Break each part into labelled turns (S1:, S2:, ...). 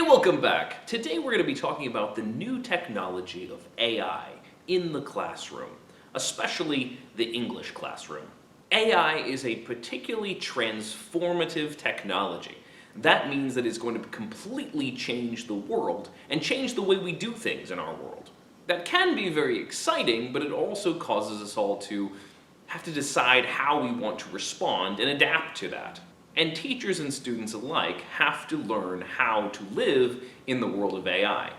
S1: Hey, welcome back. Today we're going to be talking about the new technology of AI in the classroom, especially the English classroom. AI is a particularly transformative technology. That means that it's going to completely change the world and change the way we do things in our world. That can be very exciting, but it also causes us all to have to decide how we want to respond and adapt to that. And teachers and students alike have to learn how to live in the world of AI.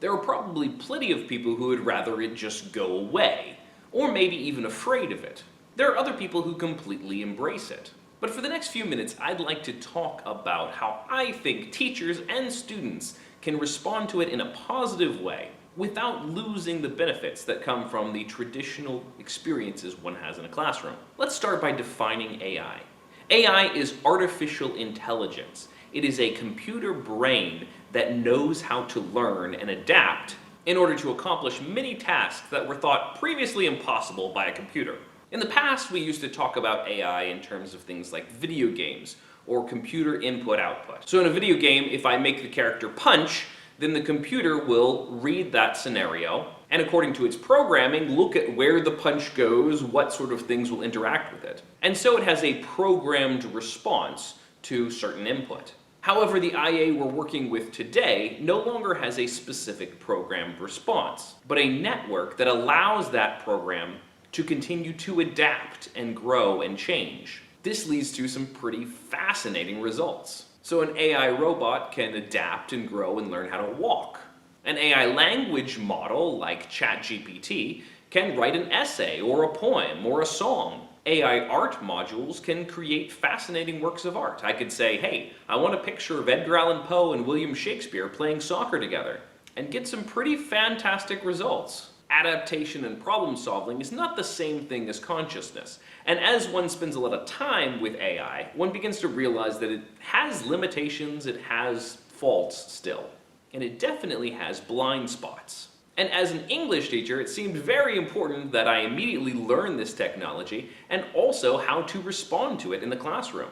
S1: There are probably plenty of people who would rather it just go away, or maybe even afraid of it. There are other people who completely embrace it. But for the next few minutes, I'd like to talk about how I think teachers and students can respond to it in a positive way without losing the benefits that come from the traditional experiences one has in a classroom. Let's start by defining AI. AI is artificial intelligence. It is a computer brain that knows how to learn and adapt in order to accomplish many tasks that were thought previously impossible by a computer. In the past, we used to talk about AI in terms of things like video games or computer input-output. So in a video game, if I make the character punch, then the computer will read that scenario and, according to its programming, look at where the punch goes, what sort of things will interact with it. And so it has a programmed response to certain input. However, the IA we're working with today no longer has a specific programmed response, but a network that allows that program to continue to adapt and grow and change. This leads to some pretty fascinating results. So an AI robot can adapt and grow and learn how to walk. An AI language model, like ChatGPT, can write an essay or a poem or a song. AI art modules can create fascinating works of art. I could say, hey, I want a picture of Edgar Allan Poe and William Shakespeare playing soccer together, and get some pretty fantastic results. Adaptation and problem solving is not the same thing as consciousness. And as one spends a lot of time with AI, one begins to realize that it has limitations, it has faults still. And it definitely has blind spots. And as an English teacher, it seemed very important that I immediately learn this technology and also how to respond to it in the classroom.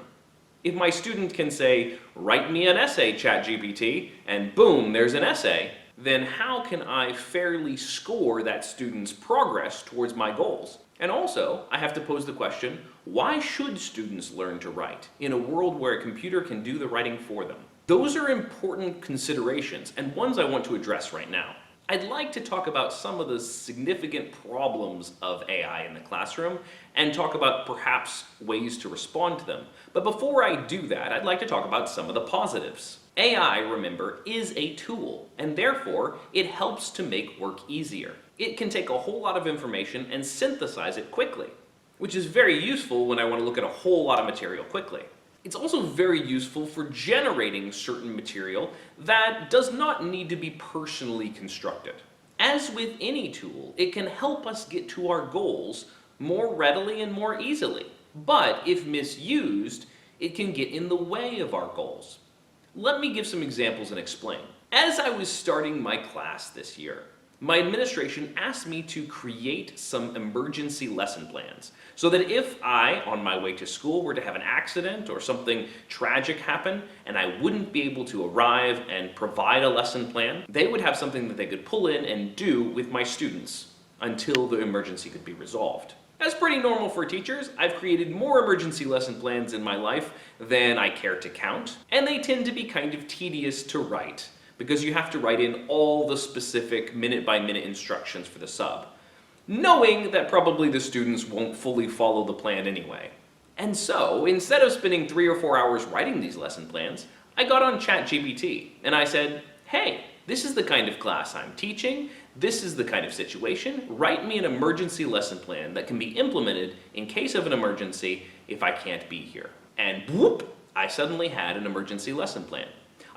S1: If my student can say, write me an essay, ChatGPT, and boom, there's an essay, then how can I fairly score that student's progress towards my goals? And also, I have to pose the question, why should students learn to write in a world where a computer can do the writing for them? Those are important considerations, and ones I want to address right now. I'd like to talk about some of the significant problems of AI in the classroom, and talk about perhaps ways to respond to them. But before I do that, I'd like to talk about some of the positives. AI, remember, is a tool, and therefore it helps to make work easier. It can take a whole lot of information and synthesize it quickly, which is very useful when I want to look at a whole lot of material quickly. It's also very useful for generating certain material that does not need to be personally constructed. As with any tool, it can help us get to our goals more readily and more easily. But if misused, it can get in the way of our goals. Let me give some examples and explain. As I was starting my class this year, my administration asked me to create some emergency lesson plans so that if I, on my way to school, were to have an accident or something tragic happen and I wouldn't be able to arrive and provide a lesson plan, they would have something that they could pull in and do with my students until the emergency could be resolved. That's pretty normal for teachers. I've created more emergency lesson plans in my life than I care to count, and they tend to be kind of tedious to write because you have to write in all the specific minute-by-minute instructions for the sub, knowing that probably the students won't fully follow the plan anyway. And so, instead of spending 3 or 4 hours writing these lesson plans, I got on ChatGPT and I said, hey, this is the kind of class I'm teaching, this is the kind of situation, write me an emergency lesson plan that can be implemented in case of an emergency if I can't be here. And whoop, I suddenly had an emergency lesson plan.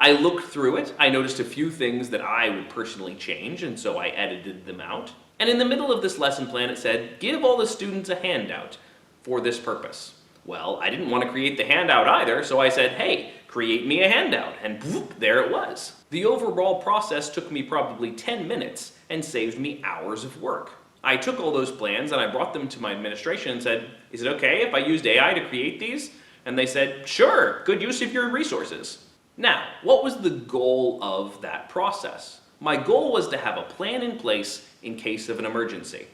S1: I looked through it, I noticed a few things that I would personally change, and so I edited them out. And in the middle of this lesson plan it said, give all the students a handout for this purpose. Well, I didn't want to create the handout either, so I said, hey, create me a handout, and whoop, there it was. The overall process took me probably 10 minutes and saved me hours of work. I took all those plans and I brought them to my administration and said, is it okay if I used AI to create these? And they said, sure, good use of your resources. Now, what was the goal of that process? My goal was to have a plan in place in case of an emergency.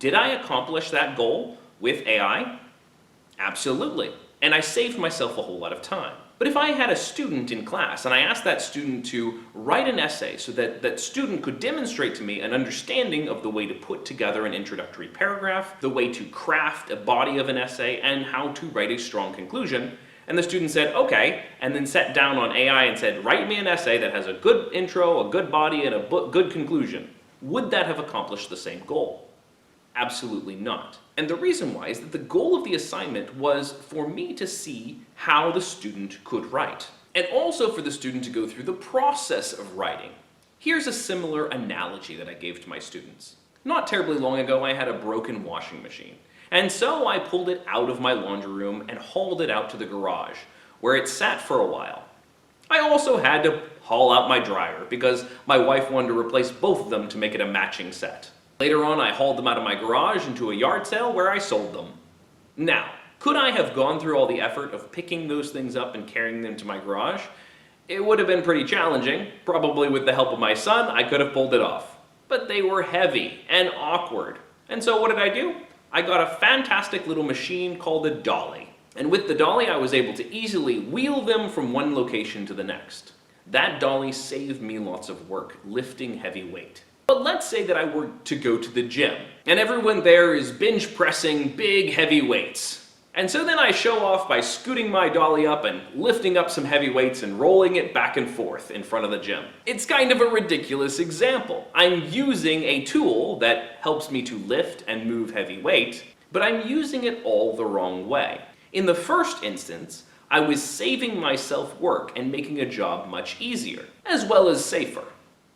S1: Did I accomplish that goal with AI? Absolutely. And I saved myself a whole lot of time. But if I had a student in class and I asked that student to write an essay so that that student could demonstrate to me an understanding of the way to put together an introductory paragraph, the way to craft a body of an essay, and how to write a strong conclusion, and the student said, okay, and then sat down on AI and said, write me an essay that has a good intro, a good body, and a good conclusion, would that have accomplished the same goal? Absolutely not. And the reason why is that the goal of the assignment was for me to see how the student could write, and also for the student to go through the process of writing. Here's a similar analogy that I gave to my students. Not terribly long ago, I had a broken washing machine, and so I pulled it out of my laundry room and hauled it out to the garage, where it sat for a while. I also had to haul out my dryer because my wife wanted to replace both of them to make it a matching set. Later on, I hauled them out of my garage into a yard sale where I sold them. Now, could I have gone through all the effort of picking those things up and carrying them to my garage? It would have been pretty challenging. Probably with the help of my son, I could have pulled it off. But they were heavy and awkward. And so what did I do? I got a fantastic little machine called a dolly. And with the dolly, I was able to easily wheel them from one location to the next. That dolly saved me lots of work lifting heavy weight. But let's say that I were to go to the gym, and everyone there is bench pressing big heavy weights. And so then I show off by scooting my dolly up and lifting up some heavy weights and rolling it back and forth in front of the gym. It's kind of a ridiculous example. I'm using a tool that helps me to lift and move heavy weight, but I'm using it all the wrong way. In the first instance, I was saving myself work and making a job much easier, as well as safer.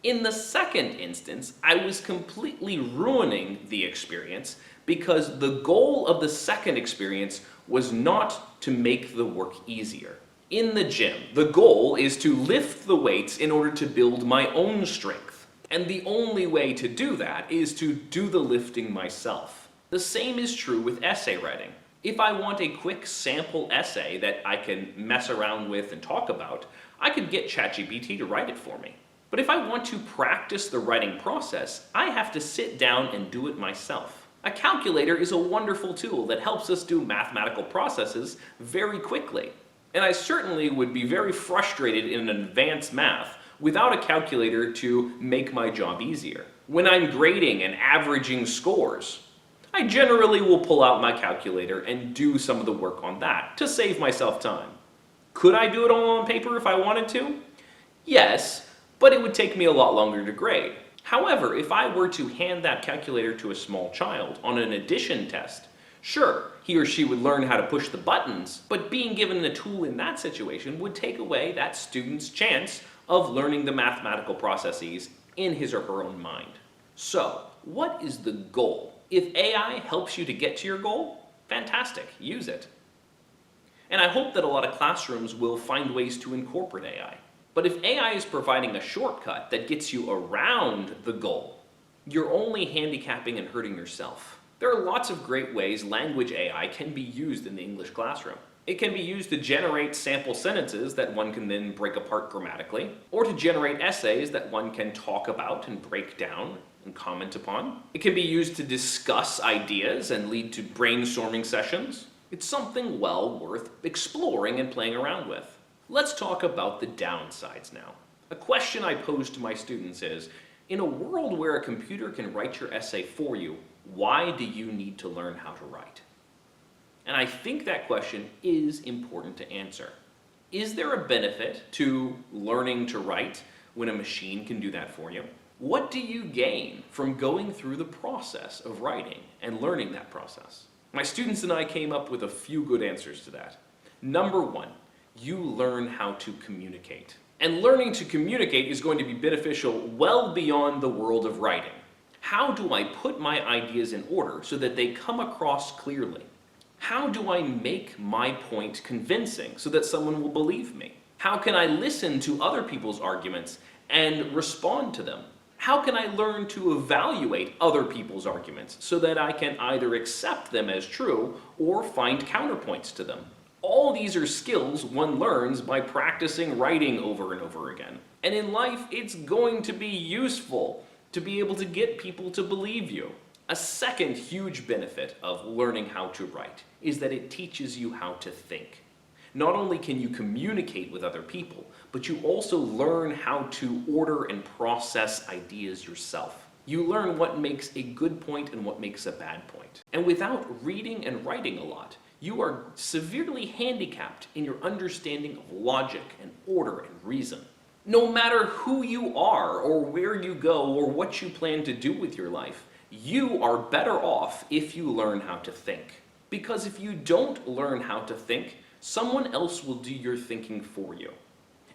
S1: In the second instance, I was completely ruining the experience because the goal of the second experience was not to make the work easier. In the gym, the goal is to lift the weights in order to build my own strength. And the only way to do that is to do the lifting myself. The same is true with essay writing. If I want a quick sample essay that I can mess around with and talk about, I could get ChatGPT to write it for me. But if I want to practice the writing process, I have to sit down and do it myself. A calculator is a wonderful tool that helps us do mathematical processes very quickly. And I certainly would be very frustrated in advanced math without a calculator to make my job easier. When I'm grading and averaging scores, I generally will pull out my calculator and do some of the work on that to save myself time. Could I do it all on paper if I wanted to? Yes. But it would take me a lot longer to grade. However, if I were to hand that calculator to a small child on an addition test, sure, he or she would learn how to push the buttons, but being given a tool in that situation would take away that student's chance of learning the mathematical processes in his or her own mind. So, what is the goal? If AI helps you to get to your goal, fantastic, use it. And I hope that a lot of classrooms will find ways to incorporate AI. But if AI is providing a shortcut that gets you around the goal, you're only handicapping and hurting yourself. There are lots of great ways language AI can be used in the English classroom. It can be used to generate sample sentences that one can then break apart grammatically, or to generate essays that one can talk about and break down and comment upon. It can be used to discuss ideas and lead to brainstorming sessions. It's something well worth exploring and playing around with. Let's talk about the downsides now. A question I pose to my students is, in a world where a computer can write your essay for you, why do you need to learn how to write? And I think that question is important to answer. Is there a benefit to learning to write when a machine can do that for you? What do you gain from going through the process of writing and learning that process? My students and I came up with a few good answers to that. Number one, you learn how to communicate. And learning to communicate is going to be beneficial well beyond the world of writing. How do I put my ideas in order so that they come across clearly? How do I make my point convincing so that someone will believe me? How can I listen to other people's arguments and respond to them? How can I learn to evaluate other people's arguments so that I can either accept them as true or find counterpoints to them? All these are skills one learns by practicing writing over and over again. And in life, it's going to be useful to be able to get people to believe you. A second huge benefit of learning how to write is that it teaches you how to think. Not only can you communicate with other people, but you also learn how to order and process ideas yourself. You learn what makes a good point and what makes a bad point. And without reading and writing a lot, you are severely handicapped in your understanding of logic and order and reason. No matter who you are, or where you go, or what you plan to do with your life, you are better off if you learn how to think. Because if you don't learn how to think, someone else will do your thinking for you.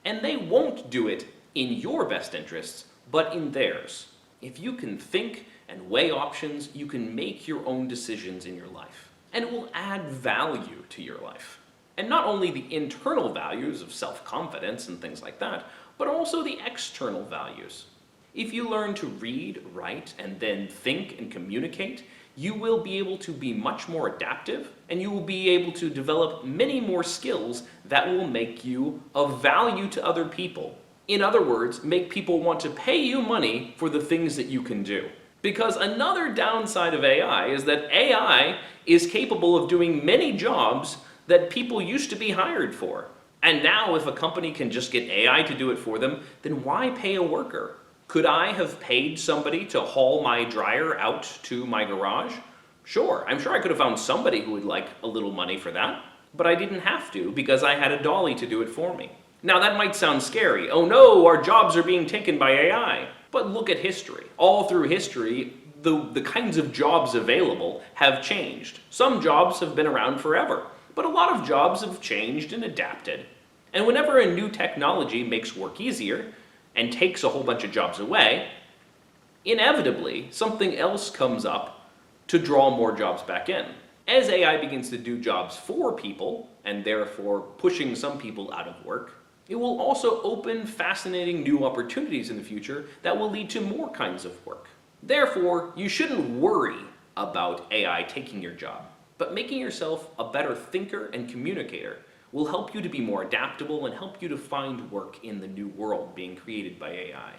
S1: And they won't do it in your best interests, but in theirs. If you can think and weigh options, you can make your own decisions in your life. And it will add value to your life. And not only the internal values of self-confidence and things like that, but also the external values. If you learn to read, write, and then think and communicate, you will be able to be much more adaptive, and you will be able to develop many more skills that will make you of value to other people. In other words, make people want to pay you money for the things that you can do. Because another downside of AI is that AI is capable of doing many jobs that people used to be hired for. And now if a company can just get AI to do it for them, then why pay a worker? Could I have paid somebody to haul my dryer out to my garage? Sure, I'm sure I could have found somebody who would like a little money for that. But I didn't have to because I had a dolly to do it for me. Now that might sound scary. Oh no, our jobs are being taken by AI. But look at history. All through history, the kinds of jobs available have changed. Some jobs have been around forever, but a lot of jobs have changed and adapted. And whenever a new technology makes work easier and takes a whole bunch of jobs away, inevitably something else comes up to draw more jobs back in. As AI begins to do jobs for people, and therefore pushing some people out of work, it will also open fascinating new opportunities in the future that will lead to more kinds of work. Therefore, you shouldn't worry about AI taking your job, but making yourself a better thinker and communicator will help you to be more adaptable and help you to find work in the new world being created by AI.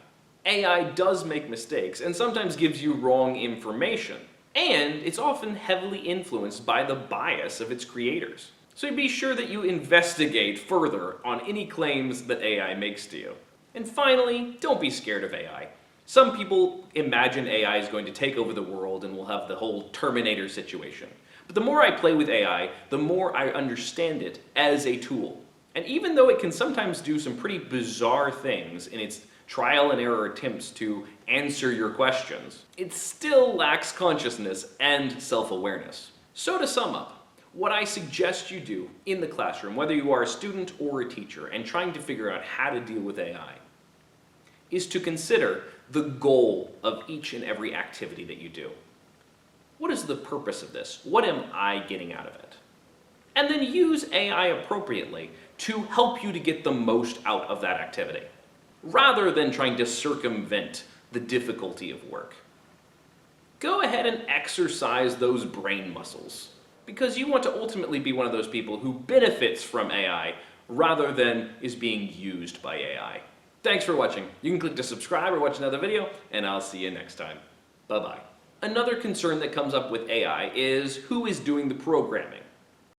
S1: AI does make mistakes and sometimes gives you wrong information, and it's often heavily influenced by the bias of its creators. So be sure that you investigate further on any claims that AI makes to you. And finally, don't be scared of AI. Some people imagine AI is going to take over the world and we'll have the whole Terminator situation. But the more I play with AI, the more I understand it as a tool. And even though it can sometimes do some pretty bizarre things in its trial and error attempts to answer your questions, it still lacks consciousness and self-awareness. So to sum up, what I suggest you do in the classroom, whether you are a student or a teacher and trying to figure out how to deal with AI, is to consider the goal of each and every activity that you do. What is the purpose of this? What am I getting out of it? And then use AI appropriately to help you to get the most out of that activity, rather than trying to circumvent the difficulty of work. Go ahead and exercise those brain muscles, because you want to ultimately be one of those people who benefits from AI rather than is being used by AI. Thanks for watching. You can click to subscribe or watch another video, and I'll see you next time. Bye-bye. Another concern that comes up with AI is who is doing the programming.